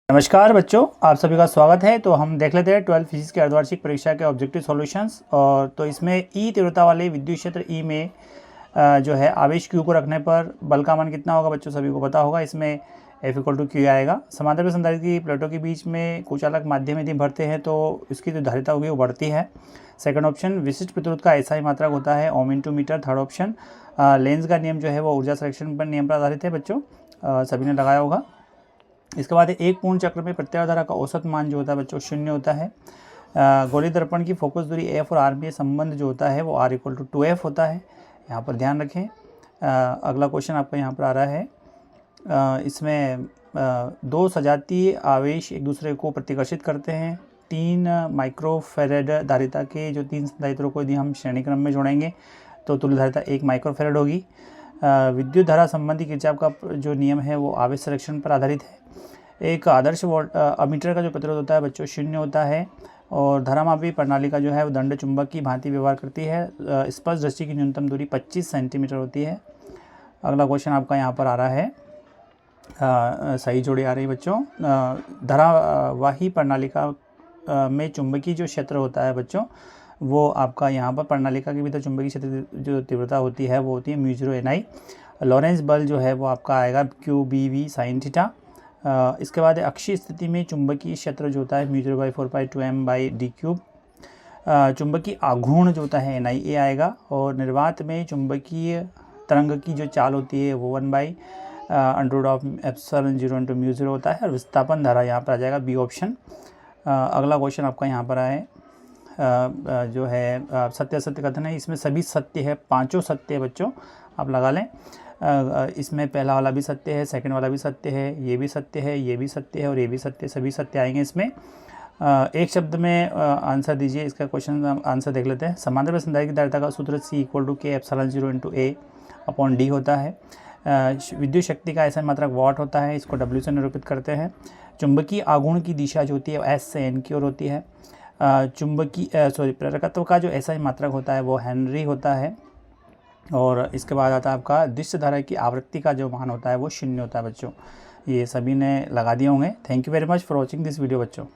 नमस्कार बच्चों, आप सभी का स्वागत है। तो हम देख लेते हैं 12th फिजिक्स के अर्धवार्षिक परीक्षा के ऑब्जेक्टिव सॉल्यूशंस। और तो इसमें ई तीव्रता वाले विद्युत क्षेत्र ई में जो है आवेश क्यू को रखने पर बल का मान कितना होगा, बच्चों सभी को पता होगा। इसमें F = Q आएगा। समांतर में संधारित्र की प्लेटों के बीच में कुचालक माध्यम यदि भरते हैं तो इसकी जो धारिता होगी वो बढ़ती है। सेकंड ऑप्शन, विशिष्ट प्रतिरोध का ऐसा ही मात्रक होता है ओम × मीटर। थर्ड ऑप्शन, लेंज का नियम जो है वो ऊर्जा संरक्षण पर नियम पर आधारित है। बच्चों सभी ने लगाया होगा। इसके बाद एक पूर्ण चक्र में प्रत्यावर्त धारा का औसत मान जो होता है बच्चों 0 होता है। गोली दर्पण की फोकस दूरी F और R में संबंध जो होता है वो R = 2F होता है। यहाँ पर ध्यान रखें। अगला क्वेश्चन आपका यहाँ पर आ रहा है। इसमें दो सजातीय आवेश एक दूसरे को प्रतिकर्षित करते हैं। 3 माइक्रोफेरेड धारिता के जो 3 संधारित्रों को यदि हम श्रेणी क्रम में जोड़ेंगे तो तुल्य धारिता 1 माइक्रोफेरेड होगी। विद्युत धारा संबंधी किरचॉफ का जो नियम है वो आवेश संरक्षण पर आधारित है। एक आदर्श अमीटर का जो प्रतिरोध होता है बच्चों 0 होता है। और धारामापी प्रणाली का जो है वो दंड चुंबक की भांति व्यवहार करती है। स्पर्श दृष्टि की न्यूनतम दूरी 25 सेंटीमीटर होती है। अगला क्वेश्चन आपका यहाँ पर आ रहा है। सही जोड़ी आ रही है बच्चों। धारावाही प्रणाली का में चुंबकीय जो क्षेत्र होता है बच्चों वो आपका यहाँ पर प्रणालिका के भीतर चुंबकीय क्षेत्र जो तीव्रता होती है वो होती है μ0 Ni। लॉरेंस बल जो है वो आपका आएगा QBV sin थीटा। इसके बाद अक्षीय स्थिति में चुंबकीय क्षेत्र जो होता है μ0/4π2m/d³। चुंबकीय आघूर्ण जो होता है NiA आएगा। और निर्वात में चुंबकीय तरंग की जो चाल होती है वो 1/√ε0 × μ0 होता है। और विस्थापन धारा यहाँ पर आ जाएगा बी ऑप्शन। अगला क्वेश्चन आपका यहाँ पर आए जो है सत्य असत्य कथन है। इसमें सभी सत्य है, पांचों सत्य है बच्चों, आप लगा लें। इसमें पहला वाला भी सत्य है, सेकंड वाला भी सत्य है, ये भी सत्य है, ये भी सत्य है और ये भी सत्य, सभी सत्य आएंगे इसमें। एक शब्द में आंसर दीजिए। इसका क्वेश्चन आंसर देख लेते हैं। समांतर में संधारित्र की धारिता का सूत्र C = K ε0 × A/d होता है। विद्युत शक्ति का ऐसा मात्रक वाट होता है, इसको W से निरूपित करते हैं। चुंबकीय आघूर्ण की दिशा जो होती है S से N की ओर होती है। प्रेरकत्व का जो ऐसा ही मात्रक होता है वो हेनरी होता है। और इसके बाद आता है आपका दृश्य धारा की आवृत्ति का जो मान होता है वो 0 होता है बच्चों। ये सभी ने लगा दिए होंगे। Thank you very much for watching this video बच्चों।